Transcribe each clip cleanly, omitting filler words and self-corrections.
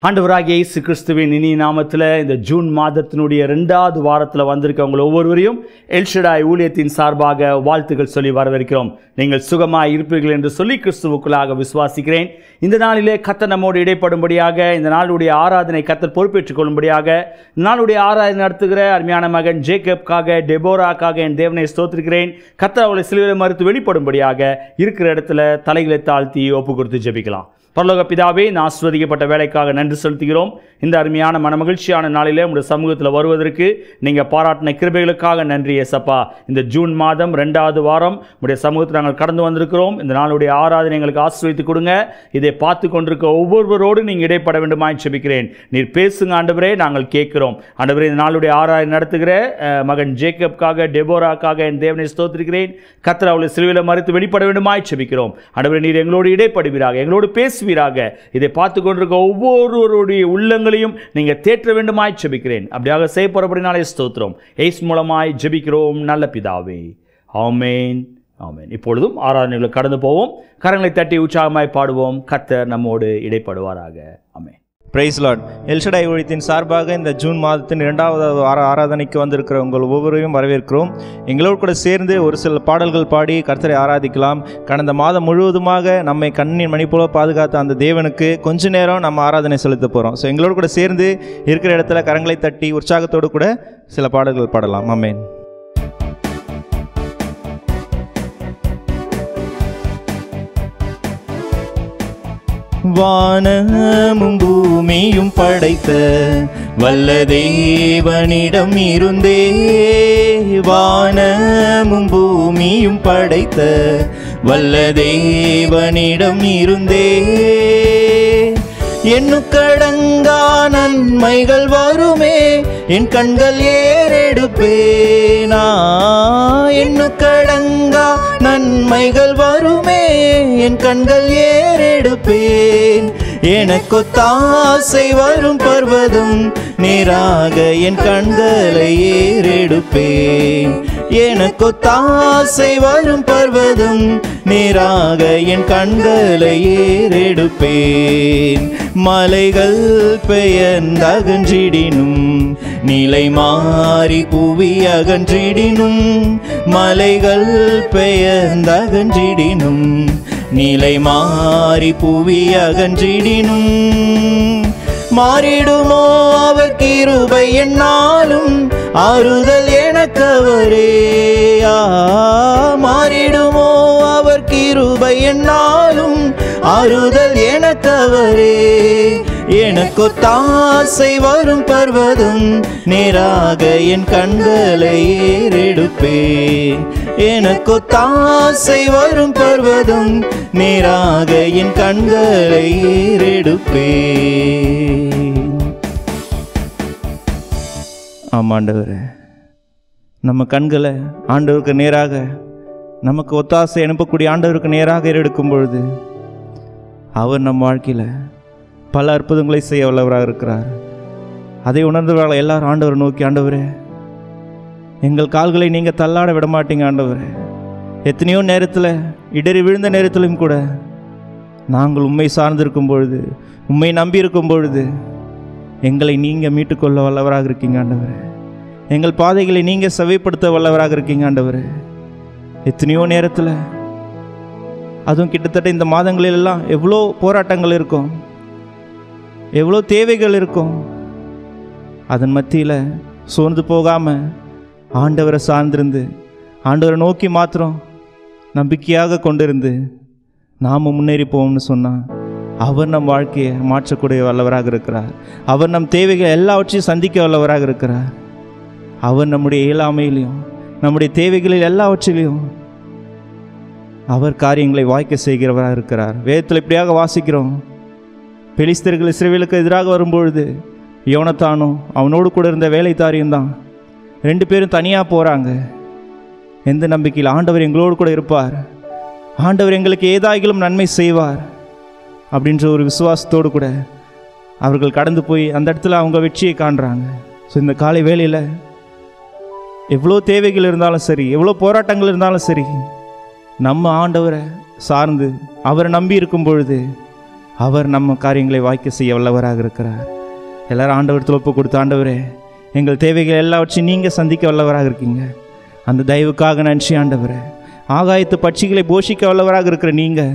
ஆண்டவராகிய இயேசு கிறிஸ்துவின் இனிய நாமத்தில் இந்த ஜூன் மாதத்தினுடைய 2வது வாரத்தில் வந்திருக்கவங்க ஒவ்வொருவரையும் எல்ஷடாய் ஊழியத்தின் சார்பாக வாழ்த்துக்கள் சொல்லி வரவேற்கிறோம். நீங்கள் சுகமாய் இருப்பீர்கள் என்று சொல்லி கிறிஸ்துவுக்குள்ளாக விசுவாசிக்கிறேன். இந்த நாளிலே கர்த்தர் நம்மோடு இடைப்படும்படியாக, இந்த நாளுடைய ஆராதனை கர்த்தர் பொறுப்பேற்றுக் கொள்ளும்படியாக, இந்த நாளுடைய ஆராதனை நடத்துகிற அருமையான மகன் ஜேக்கப்காக, டெபோராக்காக என் தேவனை ஸ்தோத்திரிக்கிறேன். கர்த்தர் அவளை சிலுவையில் மறுத்து வெளிப்படும்படியாக இருக்கிற இடத்துல தலைகளை தாழ்த்தி ஒப்பு கொடுத்து ஜெபிக்கலாம். பரலோக பிதாவே, நான் ஆசீர்வதிக்கப்பட்ட வேலைக்காக நன்றி செலுத்துகிறோம். இந்த அருமையான மனமகிழ்ச்சியான நாளிலே உங்களுடைய சமூகத்தில் வருவதற்கு நீங்கள் பாராட்டின கிருபைகளுக்காக நன்றி ஏசப்பா. இந்த ஜூன் மாதம் 2வது வாரம் உங்களுடைய சமூகத்தில் நாங்கள் கடந்து வந்திருக்கிறோம். இந்த நாளுடைய ஆராதனை எங்களுக்கு ஆசீர்வதித்து கொடுங்க. இதை பார்த்து கொண்டிருக்க ஒவ்வொருவரோடு நீங்கள் இடைப்பட வேண்டுமாய் ஜெபிக்கிறேன். நீர் பேசுங்க ஆண்டவரே, நாங்கள் கேட்கிறோம். ஆண்டவரே, இந்த நாளுடைய ஆராதனை நடத்துகிற மகன் ஜேக்கப்காக, டெபோராக்காக என் தேவனை ஸ்தோத்திரிக்கிறேன். கர்த்தர் அவளை சிலுவையில் மறுத்து வெளிப்பட வேண்டுமாய் ஜெபிக்கிறோம். ஆண்டவரே, நீர் எங்களோடு இடைப்படுவீராக, எங்களோடு பேசுவீராக. இதை பார்த்து கொண்டிருக்க ஒவ்வொருவருடைய உள்ளங்களையும் நீங்கள் தேற்ற வேண்டுமாய் ஜெபிக்கிறேன். அப்படியாக செய்யப்படுறபடினாலே ஸ்தோத்திரம். இயேசு மூலமாய் ஜெபிக்கிறோம் நல்ல பிதாவே, ஆமென், ஆமென். இப்பொழுதும் ஆராதனைகளுக்கு கடந்து போவோம். கரங்களை தட்டி உற்சாகமாய் பாடுவோம். கர்த்தர் நம்மோடு இடைப்படுவாராக. ஆமென். Praise Lord. எல்ஷடாய் ஊழியத்தின் சார்பாக இந்த ஜூன் மாதத்தின் 2வது ஆராதனைக்கு வந்திருக்கிற உங்கள் ஒவ்வொருவரையும் வரவேற்கிறோம். எங்களோடு கூட சேர்ந்து ஒரு சில பாடல்கள் பாடி கர்த்தரை ஆராதிக்கலாம். கடந்த மாதம் முழுவதுமாக நம்மை கண்ணின் மணி போல பாதுகாத்த அந்த தேவனுக்கு கொஞ்ச நேரம் நம்ம ஆராதனை செலுத்த போகிறோம். ஸோ எங்களோடு கூட சேர்ந்து இருக்கிற இடத்துல கரங்களை தட்டி உற்சாகத்தோடு கூட சில பாடல்கள் பாடலாம். ஆமென். வானமும் பூமியும் படைத்த வல்ல தேவனிடம் இருந்தே, வானமும் பூமியும் படைத்த வல்ல தேவனிடம் இருந்தே, எண்ணுக்கடங்கா நன்மைகள் வருமே என் கண்கள் ஏறெடுப்பேனா, எண்ணுக்கடங்கா நன்மைகள் வருமே என் கண்கள் ஏறெடுப்பேன், எனக்கொத்தாசை வரும் பர்வதம் நேராக என் கண்களை ஏறெடுப்பேன், எனக்கொத்தாசை வரும் பர்வதம் நேராக என் கண்களை ஏறெடுப்பேன், மலைகள் பெயர்ந்தகன்றிடினும் நிலை மாறி புவி அகன்றிடினும், மலைகள் பெயர்ந்தகன்றிடினும் நிலை மாறி புவி அகன்றிடினும், மாறிடுமோ அவர் கிருபை என்னாலும் ஆறுதல் எனக்கவரே, மாறிடுமோ அவர் கிருபை என்னாலும் ஆறுதல் எனக்கவரே, எனக்கொத்தாசை வரும் பர்வதம் நேராக என் கண்களை ஏறெடுப்பேன், எனக்கொத்தாசை வரும் பர்வதம் நேராக என் கண்களை ஏறெடுப்பேன். ஆமாண்டவரே, நம்ம கண்களை ஆண்டவருக்கு நேராக, நமக்கு ஒத்தாசை அனுப்பக்கூடிய ஆண்டவருக்கு நேராக ஏறெடுக்கும் பொழுது அவர் நம் வாழ்க்கையில் பல அற்புதங்களை செய்ய வல்லவராக இருக்கிறார். அதை உணர்ந்தவர்கள் எல்லாரும் ஆண்டவரை நோக்கி, ஆண்டவரே எங்கள் கால்களை நீங்கள் தள்ளாட விட மாட்டீங்க ஆண்டவரே, எத்தனையோ நேரத்தில் இடறி விழுந்த நேரத்திலும் கூட நாங்கள் உண்மை சார்ந்திருக்கும் பொழுது, உண்மை நம்பி இருக்கும் பொழுது எங்களை நீங்கள் மீட்டுக்கொள்ள வல்லவராக இருக்கீங்க ஆண்டவரே, எங்கள் பாதைகளை நீங்கள் செவைப்படுத்த வல்லவராக இருக்கீங்க ஆண்டவரே. எத்தனையோ நேரத்தில், அதுவும் கிட்டத்தட்ட இந்த மாதங்களிலெல்லாம் எவ்வளோ போராட்டங்கள் இருக்கும், எவ்வளோ தேவைகள் இருக்கும், அதன் மத்தியில் சோர்ந்து போகாமல் ஆண்டவரை சார்ந்திருந்து ஆண்டவரை நோக்கி மாத்திரம் நம்பிக்கையாக கொண்டிருந்து நாம் முன்னேறி போவோம்னு சொன்னால் அவர் நம் வாழ்க்கையை மாற்றக்கூடிய வல்லவராக இருக்கிறார். அவர் நம் தேவைகள் எல்லாவற்றையும் சந்திக்க வல்லவராக இருக்கிறார். அவர் நம்முடைய இயலாமையிலையும் நம்முடைய தேவைகளில் எல்லாவற்றிலையும் அவர் காரியங்களை வாய்க்க செய்கிறவராக இருக்கிறார். வேதத்தில் இப்படியாக வாசிக்கிறோம், பெலிஸ்தர்கள் இஸ்ரவேலுக்கு எதிராக வரும்பொழுது யோனத்தானும் அவனோடு கூட இருந்த வேலைத்தாரியும் தான் 2 பேரும் தனியாக போகிறாங்க. எந்த நம்பிக்கையில்? ஆண்டவர் எங்களோடு கூட இருப்பார், ஆண்டவர் எங்களுக்கு ஏதாகிலும் நன்மை செய்வார் அப்படின்ற ஒரு விசுவாசத்தோடு கூட அவர்கள் கடந்து போய் அந்த இடத்துல அவங்க வெற்றியை காண்றாங்க. ஸோ இந்த காலை வேளையில் எவ்வளோ தேவைகள் இருந்தாலும் சரி, எவ்வளோ போராட்டங்கள் இருந்தாலும் சரி, நம்ம ஆண்டவரை சார்ந்து அவரை நம்பி இருக்கும் பொழுது அவர் நம்ம காரியங்களை வாய்க்க செய்ய வல்லவராக இருக்கிறார். எல்லாரும் ஆண்டவரத்தில் ஒப்பு கொடுத்து, ஆண்டவரே எங்கள் தேவைகள் எல்லாவற்றையும் நீங்கள் சந்திக்க வல்லவராக இருக்கீங்க. அந்த தயவுக்காக நன்றி ஆண்டவரே. ஆகாயத்து பட்சிகளை போஷிக்க வல்லவராக இருக்கிற நீங்கள்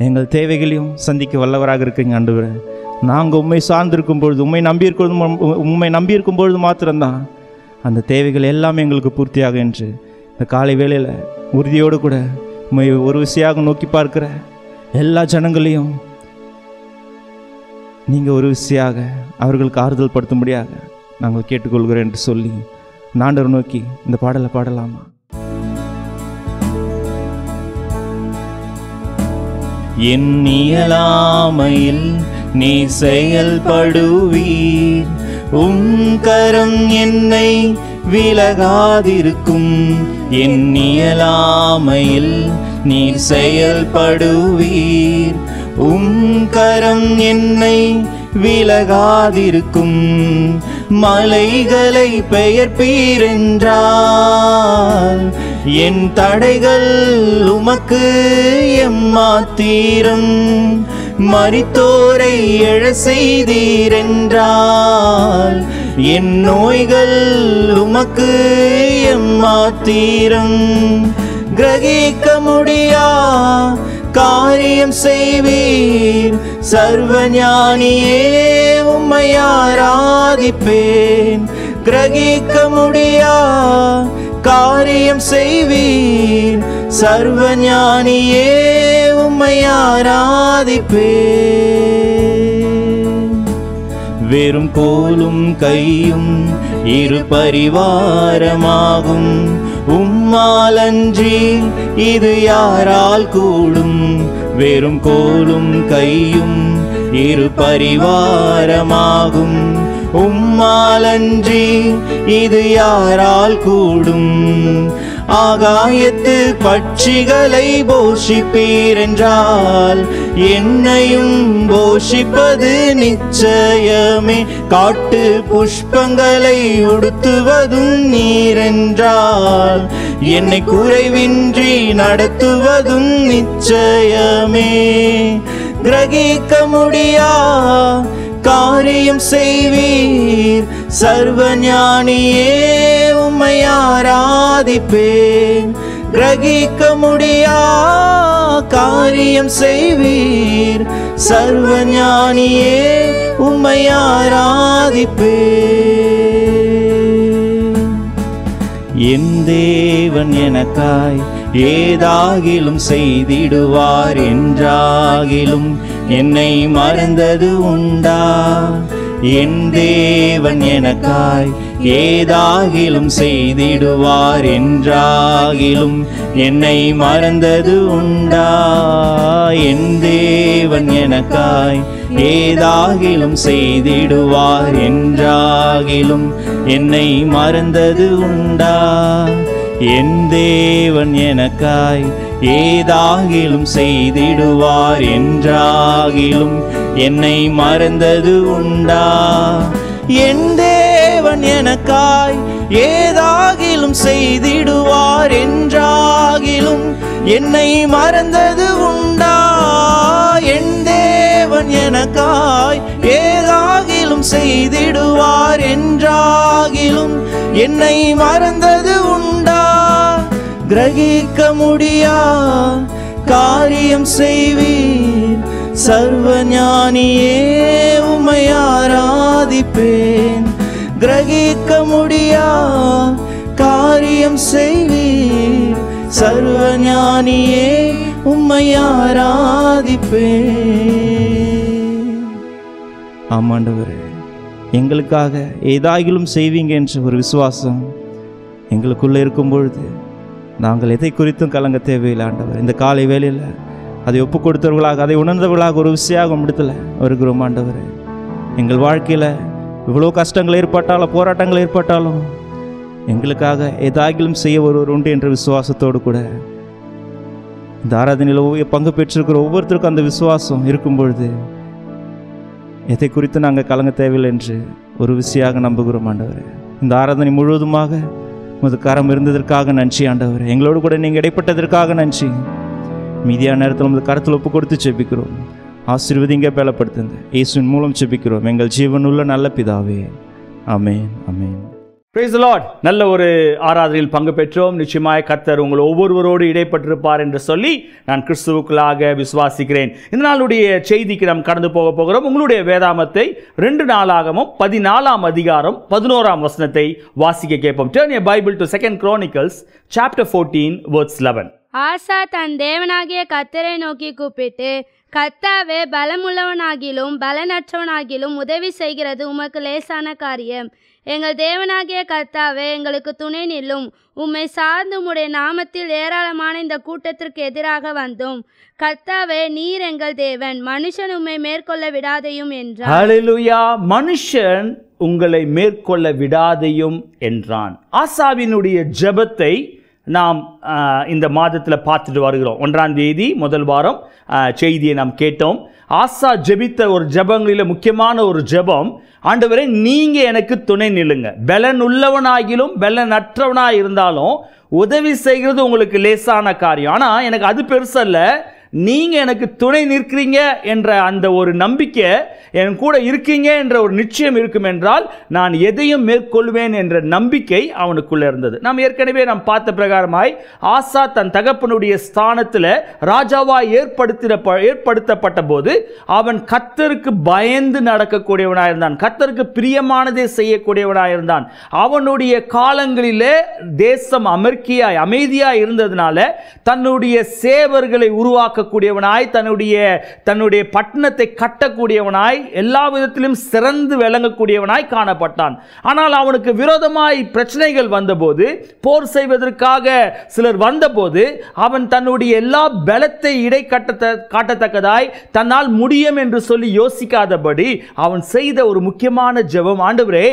எங்கள் தேவைகளையும் சந்திக்க வல்லவராக இருக்கீங்க ஆண்டவரே. நாங்கள் உண்மை சார்ந்திருக்கும் பொழுது, உண்மை நம்பியிருக்கும் பொழுது மாத்திரம்தான் அந்த தேவைகள் எல்லாமே எங்களுக்கு பூர்த்தியாக என்று இந்த காலை வேளையில் உறுதியோடு கூட உண்மை ஒரு விசையாக நோக்கி பார்க்கிற எல்லா ஜனங்களையும் நீங்கள் ஒரு விசையாக அவர்களுக்கு ஆறுதல் படுத்தும்படியாக நாங்கள் கேட்டுக்கொள்கிறோம் என்று சொல்லி ஆண்டவரை நோக்கி இந்த பாடலை பாடலாமா? என் இயலாமையில் நீ செயல்படுவீர், கரம் என்னை விலகாதிருக்கும். என் இயலாமையில் நீ செயல்படுவீர், கரம் என்னை விலகாதிருக்கும். மலைகளை பெயர்ப்பீரென்றால் என் தடைகள் உமக்கு எம்மாத்திரம். மரித்தோரை எழ செய்தீரென்றால் என் நோய்கள் உமக்கு எம்மாத்திரம். கிரகிக்க முடியா காரியம் செய்வீர், சர்வஞானியே உம்மை ஆராதிப்பேன். கிரகிக்க முடியா காரியம் செய்வீர், சர்வஞானியே உம்மை ஆராதிப்பேன். வெறும் கோலும் கையும் இரு பரிவாரமாகும், உம்மாலன்றி இது யாரால் கூடும். வெறும் கோலும் கையும் இரு பரிவாரமாகும், உம்மாலன்றி இது யாரால் கூடும். ஆகாயத்து பட்சிகளை போஷிப்பீரென்றால் என்னையும் போஷிப்பது நிச்சயமே. காட்டு புஷ்பங்களை உடுத்துவதும் நீரென்றால் என்னை குறைவின்றி நடத்துவதும் நிச்சயமே. கிரகிக்க முடியா காரியம் செய்வீர், சர்வஞானியே உம்மை ஆராதிப்பேன். கிரகிக்க முடியா காரியம் செய்வீர், சர்வஞானியே உம்மை ஆராதிப்பேன். என் தேவன் எனக்காய் ஏதாகிலும் செய்திடுவார் என்றாகிலும் என்னை மறந்தது உண்டா? என் தேவன் எனக்காய் ஏதாகிலும் செய்திடுவார் என்றாகிலும் என்னை மறந்தது உண்டா? என் தேவன் எனக்காய் ஏதாகிலும் செய்திடுவார் என்றாகிலும் என்னை மறந்தது உண்டா? என் தேவன் எனக்காய் ஏதாகிலும் செய்திடுவார் என்றாகிலும் என்னை மறந்தது உண்டா? என் தேவன் எனக்காய் ஏதாகிலும் செய்திடுவார் என்றாகிலும் என்னை மறந்தது உண்டா? என் தேவன் எனக்காய் ஏதாகிலும் செய்திடுவார் என்றாகிலும் என்னை மறந்தது உண்டா? கிரகிக்க முடியா காரியம் செய்வீர், சர்வஞானியே உம்மை ஆராதிப்பேன். கிரகிக்க முடியா காரியம் செய்வீர், சர்வஞானியே உம்மை ஆராதிப்பேன். ஆமாண்டவரே, எங்களுக்காக ஏதாகிலும் செய்வீங்க என்ற ஒரு விசுவாசம் எங்களுக்குள்ளே இருக்கும் பொழுது நாங்கள் எதை குறித்தும் கலங்க தேவையில்லை ஆண்டவர். இந்த காலை வேளையில் அதை ஒப்பு கொடுத்தவர்களாக, அதை உணர்ந்தவர்களாக ஒரு விஷயம் இடத்துல வருகிறோம் ஆண்டவர். எங்கள் வாழ்க்கையில் இவ்வளோ கஷ்டங்கள் ஏற்பட்டாலும் போராட்டங்கள் ஏற்பட்டாலும் எங்களுக்காக ஏதாகிலும் செய்ய ஒருவர் உண்டு என்ற விசுவாசத்தோடு கூட இந்த ஆராதனையில் பங்கு பெற்றிருக்கிற ஒவ்வொருத்தருக்கும் அந்த விசுவாசம் இருக்கும் பொழுது எதை குறித்து நாங்கள் கலங்க தேவையில்லை என்று ஒரு விஷயமாக நம்புகிறோம் ஆண்டவர். இந்த ஆராதனை முழுவதுமாக உமது கரம் இருந்ததற்காக நன்றி ஆண்டவர். எங்களோடு கூட நீங்கள் இடைப்பட்டதற்காக நன்றி. மீதியான நேரத்தில் உமது கரத்தில் ஒப்பு கொடுத்து ஜெபிக்கிறோம். ஆசீர்வதிங்க, பலப்படுத்துங்க. இயேசுவின் மூலம் ஜெபிக்கிறோம் எங்கள் ஜீவனுள்ள நல்ல பிதாவே. ஆமென், ஆமென். Praise the Lord. நல்ல ஒரு ஆராதனையில் பங்கு பெற்றோம். நிச்சயமாய் கர்த்தர் உங்கள் ஒவ்வொருவரோடு இடைப்பட்டிருப்பார் என்று சொல்லி நான் கிறிஸ்துவுக்குள்ளாக விசுவாசிக்கிறேன். இந்த நாளுடைய செய்திக்கு நாம் கடந்து போகிறோம். உங்களுடைய வேதாமத்தை 2 நாளாகமும் 14ஆம் அதிகாரம் 11ஆம் வசனத்தை வாசிக்க கேட்போம். Turn your Bible to 2 Chronicles chapter 14 verse 11. ஆசா தன் தேவனாகிய கர்த்தரை நோக்கி கூப்பிட்டு, கர்த்தாவே, பலமுள்ளவனாகிலும் பலனற்றவனாகிலும் உதவி செய்கிறது உமக்கு லேசான காரியம். எங்கள் தேவனாகிய கர்த்தாவே, எங்களுக்கு துணை நில்லும். உம்மை சார்ந்து உம்முடைய நாமத்தில் ஏராளமான இந்த கூட்டத்திற்கு எதிராக வந்தோம். கர்த்தாவே, நீர் எங்கள் தேவன், மனுஷன் உம்மை மேற்கொள்ள விடாதையும் என்றார். ஹல்லேலூயா. மனுஷன் உங்களை மேற்கொள்ள விடாதையும் என்றான். ஆசாவினுடைய ஜெபத்தை நாம் இந்த மாதத்தில் பார்த்துட்டு வருகிறோம். 1ஆம் தேதி முதல் வாரம் செய்தியை நாம் கேட்டோம். ஆசா ஜெபித்த ஒரு ஜெபங்களில் முக்கியமான ஒரு ஜெபம், ஆண்டவரே நீங்க எனக்கு துணை நில்லுங்க, பலன் உள்ளவனாகிலும் பலனற்றவனாக இருந்தாலும் உதவி செய்கிறது உங்களுக்கு லேசான காரியம். ஆனால் எனக்கு அது பெருசல்ல, நீங்க எனக்கு துணை நிற்கிறீங்க என்ற அந்த ஒரு நம்பிக்கை, என் கூட இருக்கீங்க என்ற ஒரு நிச்சயம் இருக்கும் என்றால் நான் எதையும் மேற்கொள்வேன் என்ற நம்பிக்கை அவனுக்குள்ள இருந்தது. நாம் ஏற்கனவே நாம் பார்த்த பிரகாரமாய் ஆசா தன் தகப்பனுடைய ஸ்தானத்தில் ராஜாவாய் ஏற்படுத்தப்பட்ட போது அவன் கர்த்தருக்கு பயந்து நடக்கக்கூடியவனாக இருந்தான், கர்த்தருக்கு பிரியமானதை செய்யக்கூடியவனாக இருந்தான். அவனுடைய காலங்களிலே தேசம் அமைதியாய் இருந்ததுனால தன்னுடைய சேவர்களை உருவாக்கக்கூடியவனாய், தன்னுடைய பட்டணத்தை கட்டக்கூடியவனாய், எல்லா விதத்திலும் சிறந்து விளங்கக்கூடியவனாய் காணப்பட்டான். ஆனால் அவனுக்கு விரோதமாய் பிரச்சனைகள் வந்தபோது, போர் செய்வதற்காக சிலர் வந்தபோது, அவன் தன்னுடைய எல்லா பலத்தை இடை காட்டத்தக்கதாய் தன்னால் முடியும் என்று சொல்லி யோசிக்காதபடி அவன் செய்த ஒரு முக்கியமான ஜெபம், ஆண்டவரே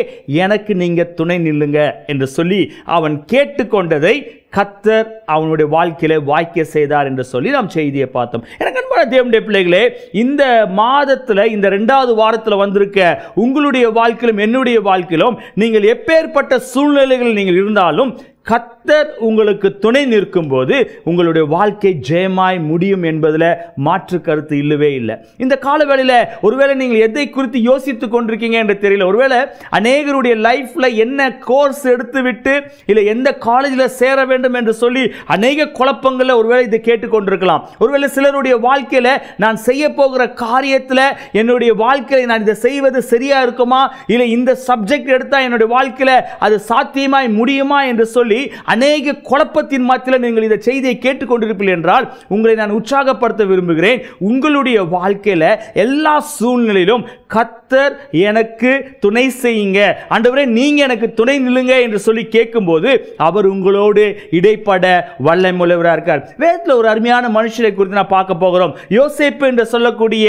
எனக்கு நீங்க துணை நில்லுங்க என்று சொல்லி அவன் கேட்டுக்கொண்டதை கர்த்தர் அவனுடைய வாழ்க்கையில வாய்க்க செய்தார் என்று சொல்லி நாம் செய்தியை பார்த்தோம். எனக்கு அன்பான தேவனுடைய பிள்ளைகளே, இந்த மாதத்தில் இந்த 2வது வாரத்தில் வந்திருக்க உங்களுடைய வாழ்க்கையிலும் என்னுடைய வாழ்க்கையிலும் நீங்கள் எப்பேற்பட்ட சூழ்நிலைகள் நீங்கள் இருந்தாலும் கர்த்தர் உங்களுக்கு துணை நிற்கும் போது உங்களுடைய வாழ்க்கை ஜெயமாய் முடியும் என்பதில் மாற்று கருத்து இல்லவே இல்லை. இந்த காலவேளையில் ஒருவேளை நீங்கள் எதை குறித்து யோசித்துக் கொண்டிருக்கீங்க என்று தெரியல. ஒருவேளை அநேகருடைய லைஃப்ல என்ன கோர்ஸ் எடுத்துவிட்டு இல்லை எந்த காலேஜில் சேர வேண்டும் என்று சொல்லி அநேக குழப்பங்களில் ஒருவேளை இதை கேட்டுக்கொண்டிருக்கலாம். ஒருவேளை சிலருடைய வாழ்க்கையில் நான் செய்ய போகிற காரியத்தில் என்னுடைய வாழ்க்கையில் நான் இதை செய்வது சரியா இருக்குமா, இல்லை இந்த சப்ஜெக்ட் எடுத்தால் என்னுடைய வாழ்க்கையில் அது சாத்தியமாய் முடியுமா என்று சொல்லி அநேக குழப்பத்தின் மத்தியில் நீங்கள் இந்த செய்தியை கேட்டுக்கொண்டிருப்பீர்கள் என்றால் உங்களை நான் உற்சாகப்படுத்த விரும்புகிறேன். உங்களுடைய வாழ்க்கையில் எல்லா சூழ்நிலையிலும் கர்த்தர் எனக்கு துணை செய்யுங்க, ஆண்டவரே நீங்க எனக்கு துணை நில்லுங்க என்று சொல்லி கேட்கும்போது அவர் உங்களோடு இடைப்பட வல்லமையுள்ளவராக இருக்கார். வேதத்தில் ஒரு அருமையான மனுஷரை குறித்து நான் பார்க்க போகிறோம். யோசேப்பு என்று சொல்லக்கூடிய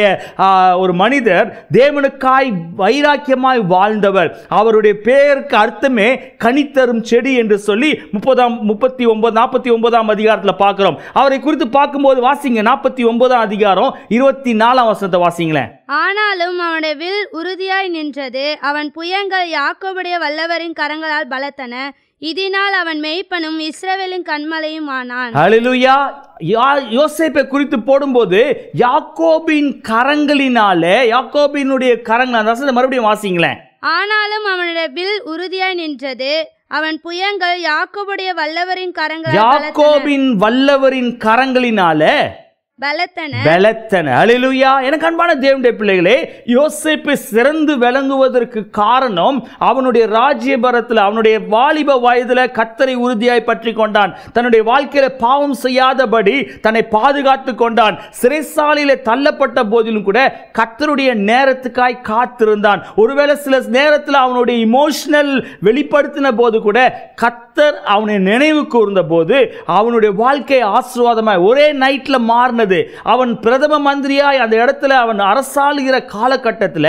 ஒரு மனிதர் தேவனுக்காய் வைராக்கியமாய் வாழ்ந்தவர். அவருடைய பெயருக்கு அர்த்தமே கனித்தரும் செடி என்று சொல்லி 49ஆம் அதிகாரத்தில் பார்க்கிறோம். அவரை குறித்து பார்க்கும்போது வாசிங்க, 49ஆம் அதிகாரம் 24ஆம் வசனத்தை வாசிங்களேன். ஆனாலும் அவனுடைய வில் உறுதியாய் நின்றது, அவன் புயங்கள் யாக்கோபுடைய வல்லவரின் கரங்களால் பலத்தன, இதனால் அவன் மேய்ப்பனும் இஸ்ரவேலின் கண்மலையும் ஆனான். ஹல்லேலூயா. யோசேப்பை குறித்து போடும்போது யாக்கோபின் கரங்களினாலே, யாக்கோபினுடைய கரங்கள், அந்த வசனத்தை மறுபடியும் வாசிங்களேன். ஆனாலும் அவனுடைய வில் உறுதியாய் நின்றது, அவன் புயங்கள் யாக்கோபுடைய வல்லவரின் கரங்களால் யாக்கோபின் வல்லவரின் கரங்களினாலே பலத்தன. ஹல்லேலூயா. எனக்கு அன்பான தேவனுடைய பிள்ளைகளே, யோசேப்பு சிறந்து விளங்குவதற்கு காரணம் அவனுடைய ராஜ்யபாரத்தில், அவனுடைய வாலிப வயதில் கர்த்தரை உறுதியாய் பற்றி கொண்டான். தன்னுடைய வாழ்க்கையில பாவம் செய்யாதபடி தன்னை பாதுகாத்து கொண்டான். சிறைசாலையில தள்ளப்பட்ட போதிலும் கூட கர்த்தருடைய நேரத்துக்காய் காத்திருந்தான். ஒருவேளை சில நேரத்தில் அவனுடைய இமோஷனல் வெளிப்படுத்தின போது கூட கர்த்தர் அவனை நினைவு கூர்ந்த போது அவனுடைய வாழ்க்கை ஆசீர்வாதமாய் ஒரே நைட்ல மாறினது. அவன் பிரதம மந்திரியாய் அந்த இடத்துல அவன் அரசாளுகிற காலகட்டத்தில்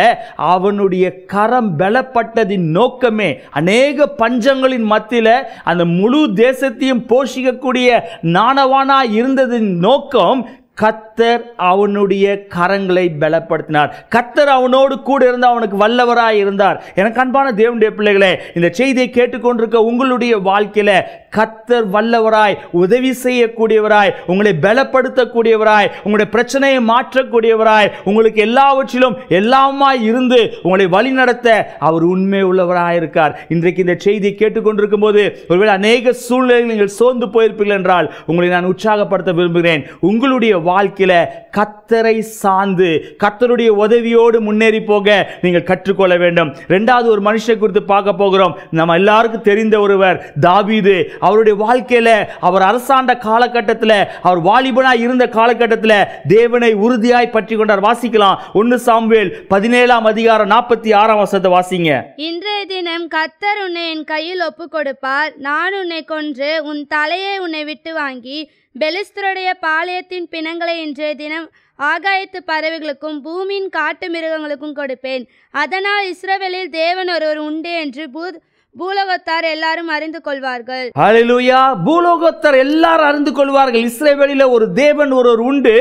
அவனுடைய கரம் பலப்பட்டதின் நோக்கமே அநேக பஞ்சங்களின் மத்தியில் அந்த முழு தேசத்தையும் போஷிக்கக்கூடிய நாணவானாய் இருந்ததின் நோக்கம் கர்த்தர் அவனுடைய கரங்களை பலப்படுத்தினார். கர்த்தர் அவனோடு கூட இருந்து அவனுக்கு வல்லவராய் இருந்தார். எனக்கு அன்பான தேவனுடைய பிள்ளைகளே, இந்த செய்தியை கேட்டுக்கொண்டிருக்க உங்களுடைய வாழ்க்கையில கர்த்தர் வல்லவராய், உதவி செய்யக்கூடியவராய், உங்களை பலப்படுத்தக்கூடியவராய், உங்களுடைய பிரச்சனையை மாற்றக்கூடியவராய், உங்களுக்கு எல்லாவற்றிலும் எல்லாமாய் இருந்து உங்களை வழி நடத்த அவர் உண்மை உள்ளவராய் இருக்கார். இன்றைக்கு இந்த செய்தியை கேட்டுக்கொண்டிருக்கும் போது ஒருவேளை அநேக சூழ்நிலையில் நீங்கள் சோர்ந்து போயிருப்பீர்கள் என்றால் உங்களை நான் உற்சாகப்படுத்த விரும்புகிறேன். உங்களுடைய வாழ்க்கையில கர்த்தரை சார்ந்து கர்த்தருடைய உதவியோடு முன்னேறி போக நீங்கள் கற்றுக்கொள்ள வேண்டும். இரண்டாவது ஒரு மனுஷனை குறித்து பார்க்க போகிறோம். நம்ம எல்லாருக்கும் தெரிந்த ஒருவர் தாவீது. அவருடைய வாழ்க்கையில அவர் அரசாண்ட காலகட்டத்தில், அவர் வாலிபனாய் இருந்த காலகட்டத்தில் தேவனை உறுதியாய் பற்றி கொண்டார். வாசிக்கலாம் 1 சாமுவேல் 17:46 வாசிங்க. இன்றைய தினம் கர்த்தர் உன்னை என் கையில் ஒப்பு கொடுப்பார். நான் உன்னை கொன்று உன் தலையை உன்னை விட்டு வாங்கி பெலிஸ்தருடைய பாளையத்தின் பிணங்களை இன்றைய தினம் ஆகாயத்து பறவைகளுக்கும் பூமியின் காட்டு மிருகங்களுக்கும் கொடுப்பேன். அதனால் இஸ்ரவேலில் தேவன் ஒருவர் உண்டு என்று பூலோகத்தார் எல்லாரும் அறிந்து கொள்வார்கள். ஹல்லேலூயா. பூலோகத்தார் எல்லாரும் அறிந்து கொள்வார்கள். இஸ்ரவேலில் ஒரு தேவன் ஒருவர் உண்டு,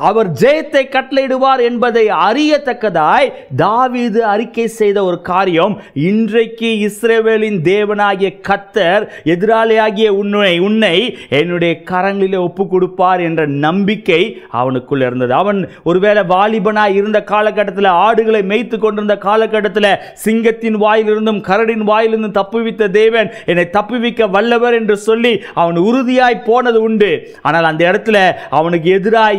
அவர் ஜெயத்தை கட்டளையிடுவார் என்பதை அறியத்தக்கதாய் தாவீது அறிக்கை செய்த ஒரு காரியம். இன்றைக்கு இஸ்ரவேலின் தேவனாகிய கர்த்தர் எதிராளியாகிய உன்னை என்னுடைய கரங்களிலே ஒப்பு கொடுப்பார் என்ற நம்பிக்கை அவனுக்குள்ள இருந்தது. அவன் ஒருவேளை வாலிபனாய் இருந்த காலகட்டத்தில், ஆடுகளை மேய்த்து கொண்டிருந்த காலகட்டத்தில் சிங்கத்தின் வாயிலிருந்தும் கரடின் வாயிலிருந்தும் தப்புவித்த தேவன் என்னை தப்புவிக்க வல்லவர் என்று சொல்லி அவன் உறுதியாய் போனது உண்டு. ஆனால் அந்த இடத்துல அவனுக்கு எதிராய்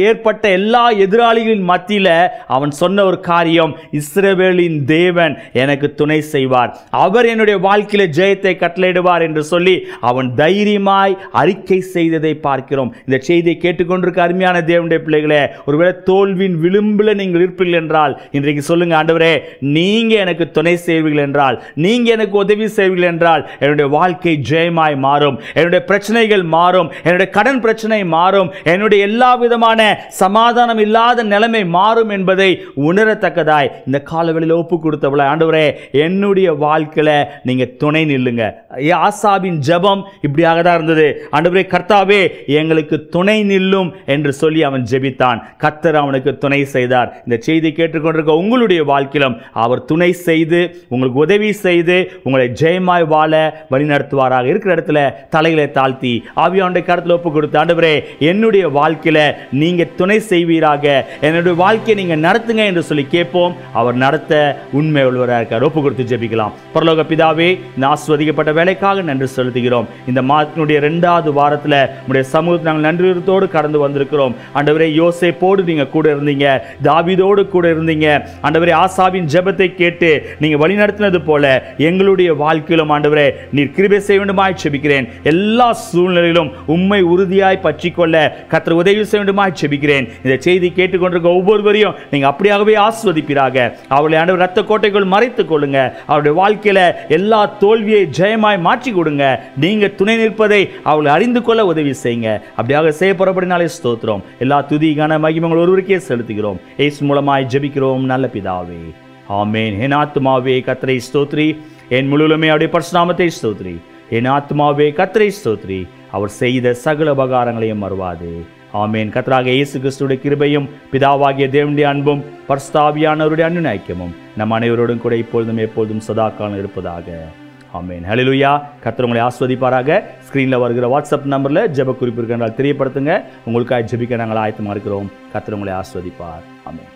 ஏற்பட்ட எல்லா எதிராளிகளின் மத்தியில் அவன் சொன்ன ஒரு காரியம், இஸ்ரவேலின் தேவன் எனக்கு துணை செய்வார், அவர் என்னுடைய வாழ்க்கையில ஜெயத்தை கட்டளையிடுவார் என்று சொல்லி அவன் தைரியமாய் அறிக்கை செய்ததை பார்க்கிறோம். இந்த செய்தியை கேட்டுக்கொண்டிருக்க அருமையான தேவனுடைய பிள்ளைகளே, ஒருவேளை தோல்வியின் விளிம்பில் நீங்கள் இருப்பீர்கள் என்றால் இன்றைக்கு சொல்லுங்க, ஆண்டவரே நீங்க எனக்கு துணை செய்வீர்கள் என்றால், நீங்க எனக்கு உதவி செய்வீர்கள் என்றால் என்னுடைய வாழ்க்கை ஜெயமாய் மாறும், என்னுடைய பிரச்சனைகள் மாறும், என்னுடைய கடன் பிரச்சனை மாறும், என்னுடைய எல்லா விதமான சமாதானம் இல்லாத நிலைமை மாறும் என்பதை உணரத்தக்கதாய் இந்த காலவெளியில் ஒப்பு கொடுத்தவளை, ஆண்டவரே என்னுடைய வாழ்க்கையில நீங்க துணை நில்லுங்க. ஆசாபின் ஜெபம் இப்படியாக தான் இருந்தது. ஆண்டவரே கர்த்தாவே எங்களுக்கு துணை நில்லும் என்று சொல்லி அவன் ஜெபித்தான். கர்த்தர் அவனுக்கு துணை செய்தார். இந்த செய்தி கேட்டுக்கொண்டிருக்க உங்களுடைய வாழ்க்கையிலும் அவர் துணை செய்து உங்களுக்கு உதவி செய்து உங்களை ஜெயமாய் வாழ வழி நடத்துவாராக. இருக்கிற இடத்துல தலைகளை தாழ்த்தி ஆவியானுடைய கருத்தில் ஒப்பு கொடுத்து, ஆண்டவரே என்னுடைய வாழ்க்கையில நீங்க துணை செய்வீராக, என்னுடைய வாழ்க்கையை நீங்க நடத்துங்க என்று சொல்லி கேட்போம். அவர் நடத்த உண்மை உள்ளவராக இருக்கார். ஒப்பு கொடுத்து ஜெபிக்கலாம். பரலோக பிதாவே, இந்த ஆசீர்வதிக்கப்பட்ட வேலைக்காக நன்றி செலுத்துகிறோம். இந்த மாதத்தினுடைய 2வது வாரத்தில் உடைய சமூகத்தில் நாங்கள் நன்றியோடு கடந்து வந்திருக்கிறோம். ஆண்டவரே யோசேப்போடு நீங்க கூட இருந்தீங்க, தாவீதோடு கூட இருந்தீங்க. ஆண்டவரே ஆசாபின் ஜெபத்தை கேட்டு நீங்க வழி நடத்தினது போல எங்களுடைய வாழ்க்கையிலும் ஆண்டவரே நீர் கிருபை செய்ய வேண்டுமாய் ஜெபிக்கிறேன். எல்லா சூழ்நிலையிலும் உம்மை உறுதியாய் பற்றிக்கொள்ள கர்த்தர் உதவி செய்ய வேண்டுமாய் ஜெபிக்கிறேன். இந்த செய்தி கேட்டுக்கொண்டிருக்க ஒவ்வொருவரையும் நீங்க அப்படியாகவே ஆசீர்வதிப்பீராக. அவளை ஆண்டவர் ரத்த கோட்டைக்குள் மறைத்துக் கொள்ளுங்க. அவருடைய வாழ்க்கையில எல்லா தோல்வியை ஜெயமாய் மாற்றி கொடுங்க. நீங்க துணை நிற்பதை அவளை அறிந்து கொள்ள உதவி செய்யுங்க. அப்படியாக செய்யப்படுறபடினாலே ஸ்தோத்திரம். எல்லா துதி கன மகிமைகள் ஒருவருக்கே செலுத்துகிறோம். இயேசு மூலமாய் ஜெபிக்கிறோம் நல்ல பிதாவே, ஆமென். என் ஆத்துமாவே கர்த்தரை ஸ்தோத்திரி, என் முழுவதுமே அவருடைய பரிசுநாமத்தை ஸ்தோத்திரி. என் ஆத்துமாவே கர்த்தரை ஸ்தோத்திரி, அவர் செய்த சகல உபகாரங்களையும் மறவாது. ஆமென். கர்த்தராகிய இயேசு கிறிஸ்துவின் கிருபையும் பிதாவாகிய தேவனுடைய அன்பும் பரிசுத்த ஆவியானவருடைய அன்பின் நம் அனைவரோடும் கூட இப்பொழுதும் எப்பொழுதும் சதா காலம் இருப்பதாக. ஆமென். ஹல்லேலூயா. கர்த்தர் உங்களை ஆசீர்வதிப்பாராக. ஸ்கிரீன்ல வருகிற வாட்ஸ்அப் நம்பர்ல ஜெப குறிப்பு இருக்கின்றால் தெரியப்படுத்துங்க. உங்களுக்காக ஜெபிக்க நாங்கள் ஆயத்தமாக இருக்கிறோம். கர்த்தர் உங்களை ஆசீர்வதிப்பார். ஆமென்.